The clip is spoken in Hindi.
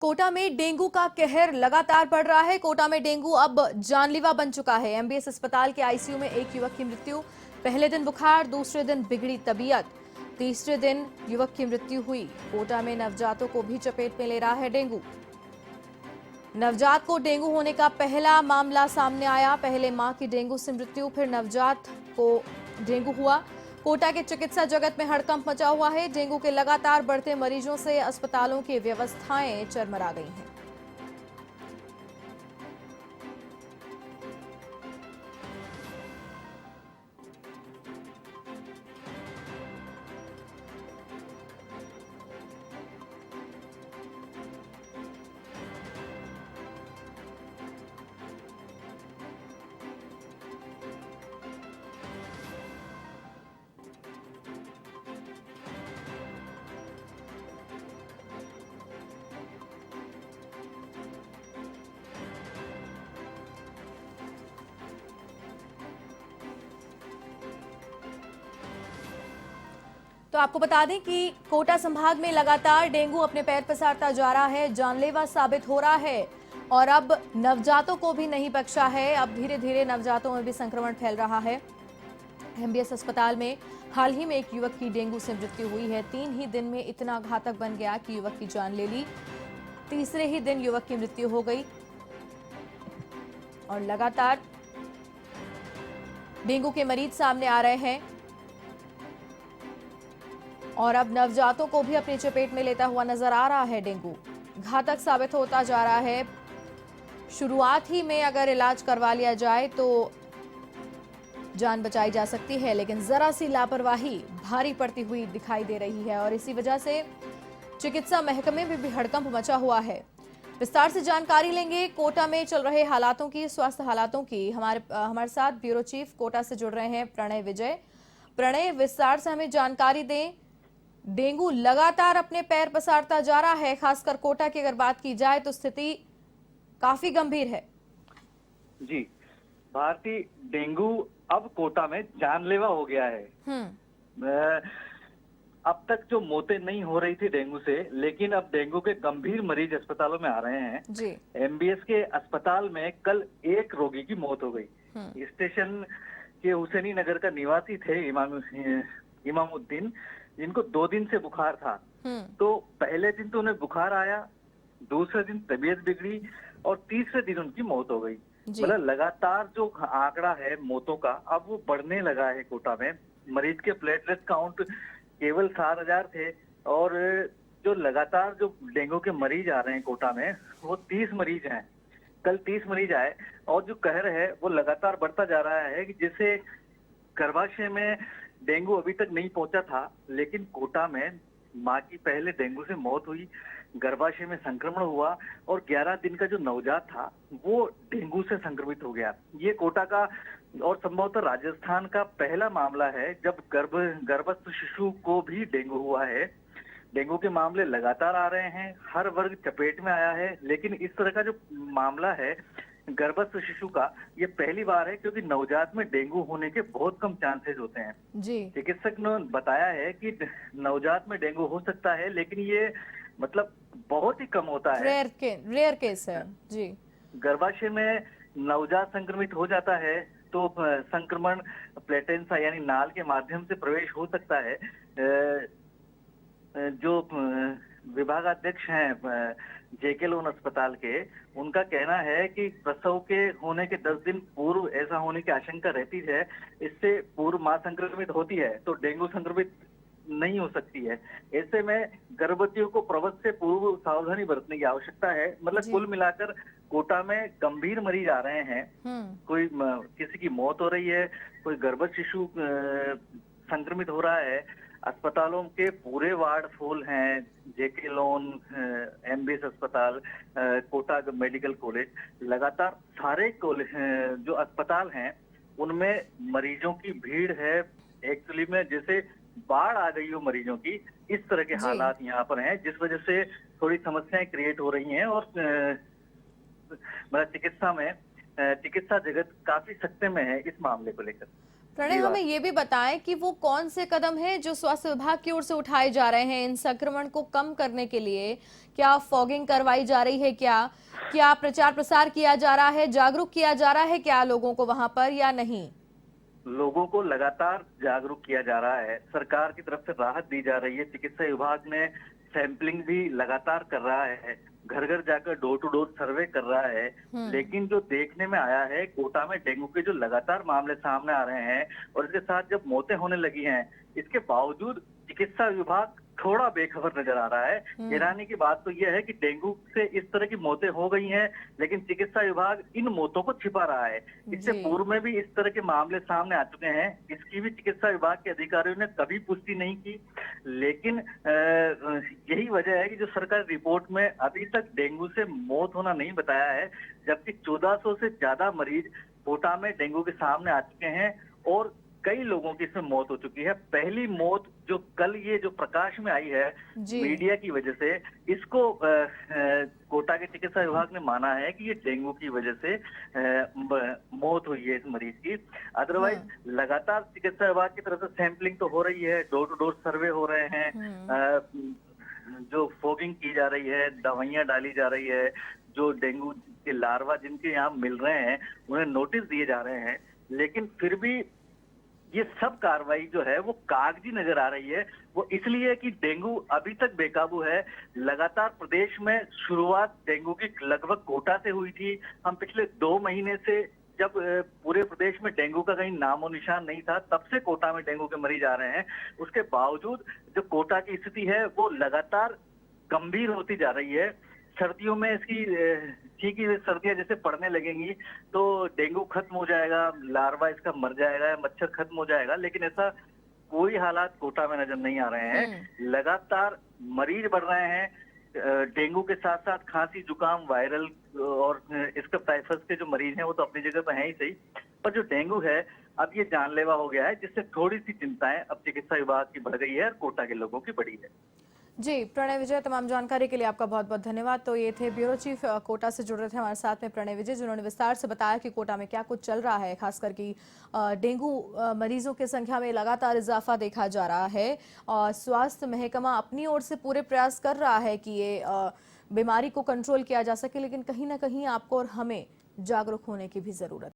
कोटा में डेंगू का कहर लगातार बढ़ रहा है। कोटा में डेंगू अब जानलेवा बन चुका है। एमबीएस अस्पताल के आईसीयू में एक युवक की मृत्यु। पहले दिन बुखार, दूसरे दिन बिगड़ी तबीयत, तीसरे दिन युवक की मृत्यु हुई। कोटा में नवजातों को भी चपेट में ले रहा है डेंगू। नवजात को डेंगू होने का पहला मामला सामने आया। पहले मां की डेंगू से मृत्यु, फिर नवजात को डेंगू हुआ। कोटा के चिकित्सा जगत में हड़कंप मचा हुआ है। डेंगू के लगातार बढ़ते मरीजों से अस्पतालों की व्यवस्थाएं चरमरा गई हैं। तो आपको बता दें कि कोटा संभाग में लगातार डेंगू अपने पैर पसारता जा रहा है, जानलेवा साबित हो रहा है और अब नवजातों को भी नहीं बख्शा है। अब धीरे धीरे नवजातों में भी संक्रमण फैल रहा है। एमबीएस अस्पताल में हाल ही में एक युवक की डेंगू से मृत्यु हुई है। 3 ही दिन में इतना घातक बन गया कि युवक की जान ले ली। तीसरे ही दिन युवक की मृत्यु हो गई और लगातार डेंगू के मरीज सामने आ रहे हैं और अब नवजातों को भी अपनी चपेट में लेता हुआ नजर आ रहा है। डेंगू घातक साबित होता जा रहा है। शुरुआत ही में अगर इलाज करवा लिया जाए तो जान बचाई जा सकती है, लेकिन जरा सी लापरवाही भारी पड़ती हुई दिखाई दे रही है और इसी वजह से चिकित्सा महकमे में भी हड़कंप मचा हुआ है। विस्तार से जानकारी लेंगे कोटा में चल रहे हालातों की, स्वास्थ्य हालातों की। हमारे साथ ब्यूरो चीफ कोटा से जुड़ रहे हैं प्रणय विजय। प्रणय, विस्तार से हमें जानकारी दें। डेंगू लगातार अपने पैर पसारता जा रहा है, खासकर कोटा की अगर बात की जाए तो स्थिति काफी गंभीर है। जी भारती, डेंगू अब कोटा में जानलेवा हो गया है। अब तक जो मौतें नहीं हो रही थी डेंगू से, लेकिन अब डेंगू के गंभीर मरीज अस्पतालों में आ रहे हैं। जी। एमबीएस के अस्पताल में कल एक रोगी की मौत हो गई। स्टेशन के हुसैनी नगर का निवासी थे इमामुद्दीन, जिनको 2 दिन से बुखार था। तो पहले दिन तो उन्हें बुखार आया, दूसरे दिन तबीयत बिगड़ी और तीसरे दिन उनकी मौत हो गई। मतलब लगातार जो आंकड़ा है मौतों का, अब वो बढ़ने लगा है कोटा में। मरीज के प्लेटलेट काउंट केवल 7,000 थे और जो लगातार जो डेंगू के मरीज आ रहे हैं कोटा में, वो 30 मरीज हैं। कल 30 मरीज आए और जो कहर है वो लगातार बढ़ता जा रहा है कि जैसे गर्भाशय में डेंगू अभी तक नहीं पहुंचा था, लेकिन कोटा में मां की पहले डेंगू से मौत हुई, गर्भाशय में संक्रमण हुआ और 11 दिन का जो नवजात था वो डेंगू से संक्रमित हो गया। ये कोटा का और संभवतः राजस्थान का पहला मामला है जब गर्भस्थ शिशु को भी डेंगू हुआ है। डेंगू के मामले लगातार आ रहे हैं, हर वर्ग चपेट में आया है, लेकिन इस तरह का जो मामला है गर्भस्थ शिशु का, ये पहली बार है क्योंकि नवजात में डेंगू होने के बहुत कम चांसेस होते हैं। जी। चिकित्सक ने बताया है कि नवजात में डेंगू हो सकता है, लेकिन ये मतलब बहुत ही कम होता है, रेयर केस है। जी। गर्भाशय में नवजात संक्रमित हो जाता है तो संक्रमण प्लेटेंसा यानी नाल के माध्यम से प्रवेश हो सकता है। जो विभागाध्यक्ष हैं जेके लोन अस्पताल के, उनका कहना है कि प्रसव के होने के 10 दिन पूर्व ऐसा होने की आशंका रहती है। इससे पूर्व मां संक्रमित होती है तो डेंगू संक्रमित नहीं हो सकती है। ऐसे में गर्भवतियों को प्रसव से पूर्व सावधानी बरतने की आवश्यकता है। मतलब कुल मिलाकर कोटा में गंभीर मरीज आ रहे हैं। कोई किसी की मौत हो रही है, कोई गर्भस्थ शिशु संक्रमित हो रहा है। अस्पतालों के पूरे वार्ड फुल हैं। जेके लोन, एमबीएस अस्पताल, कोटा मेडिकल कॉलेज, लगातार सारे कॉलेज जो अस्पताल हैं उनमें मरीजों की भीड़ है। एक्चुअली में जैसे बाढ़ आ गई हो मरीजों की, इस तरह के हालात यहाँ पर हैं, जिस वजह से थोड़ी समस्याएं क्रिएट हो रही हैं और मतलब चिकित्सा जगत काफी सख्ते में है इस मामले को लेकर। प्रणय, जी हमें ये भी बताएं कि वो कौन से कदम हैं जो स्वास्थ्य विभाग की ओर से उठाए जा रहे हैं इन संक्रमण को कम करने के लिए। क्या फॉगिंग करवाई जा रही है, क्या क्या प्रचार प्रसार किया जा रहा है, जागरूक किया जा रहा है क्या लोगों को वहां पर या नहीं? लोगों को लगातार जागरूक किया जा रहा है, सरकार की तरफ से राहत दी जा रही है, चिकित्सा विभाग ने सैंपलिंग भी लगातार कर रहा है, घर घर जाकर डोर टू डोर सर्वे कर रहा है। हम्म। लेकिन जो देखने में आया है, कोटा में डेंगू के जो लगातार मामले सामने आ रहे हैं और इसके साथ जब मौतें होने लगी हैं, इसके बावजूद चिकित्सा विभाग थोड़ा बेखबर नजर आ रहा है। हैरानी की बात तो यह है कि डेंगू से इस तरह की मौतें हो गई हैं, लेकिन चिकित्सा विभाग इन मौतों को छिपा रहा है। इससे जी। पूर्व में भी इस तरह के मामले सामने आ चुके हैं, इसकी भी चिकित्सा विभाग के अधिकारियों ने कभी पुष्टि नहीं की। लेकिन यही वजह है कि जो सरकारी रिपोर्ट में अभी तक डेंगू से मौत होना नहीं बताया है, जबकि 1400 से ज्यादा मरीज कोटा में डेंगू के सामने आ चुके हैं और कई लोगों की इसमें मौत हो चुकी है। पहली मौत जो कल ये जो प्रकाश में आई है जी। मीडिया की वजह से, इसको कोटा के चिकित्सा विभाग ने माना है कि ये डेंगू की वजह से मौत हुई है इस मरीज की। अदरवाइज लगातार चिकित्सा विभाग की तरफ से सैंपलिंग तो हो रही है, डोर टू डोर सर्वे हो रहे हैं, जो फॉगिंग की जा रही है, दवाइयां डाली जा रही है, जो डेंगू के लार्वा जिनके यहाँ मिल रहे हैं उन्हें नोटिस दिए जा रहे हैं। लेकिन फिर भी ये सब कार्रवाई जो है वो कागजी नजर आ रही है। वो इसलिए कि डेंगू अभी तक बेकाबू है। लगातार प्रदेश में शुरुआत डेंगू की लगभग कोटा से हुई थी। हम पिछले 2 महीने से जब पूरे प्रदेश में डेंगू का कहीं नामो निशान नहीं था, तब से कोटा में डेंगू के मरीज आ रहे हैं। उसके बावजूद जो कोटा की स्थिति है वो लगातार गंभीर होती जा रही है। सर्दियों में इसकी ठीक ही सर्दियां जैसे पड़ने लगेंगी तो डेंगू खत्म हो जाएगा, लार्वा इसका मर जाएगा, मच्छर खत्म हो जाएगा, लेकिन ऐसा कोई हालात कोटा में नजर नहीं आ रहे हैं। लगातार मरीज बढ़ रहे हैं। डेंगू के साथ साथ खांसी, जुकाम, वायरल और स्कैब्स के जो मरीज हैं वो तो अपनी जगह पर हैं ही सही, पर जो डेंगू है अब ये जानलेवा हो गया है, जिससे थोड़ी सी चिंताएं अब चिकित्सा विभाग की बढ़ गई है और कोटा के लोगों की बढ़ी है। जी प्रणय विजय, तमाम जानकारी के लिए आपका बहुत बहुत धन्यवाद। तो ये थे ब्यूरो चीफ कोटा से जुड़ रहे थे हमारे साथ में प्रणय विजय, जिन्होंने विस्तार से बताया कि कोटा में क्या कुछ चल रहा है, खासकर कि डेंगू मरीजों की संख्या में लगातार इजाफा देखा जा रहा है और स्वास्थ्य महकमा अपनी ओर से पूरे प्रयास कर रहा है कि ये बीमारी को कंट्रोल किया जा सके, लेकिन कहीं ना कहीं आपको और हमें जागरूक होने की भी जरूरत है।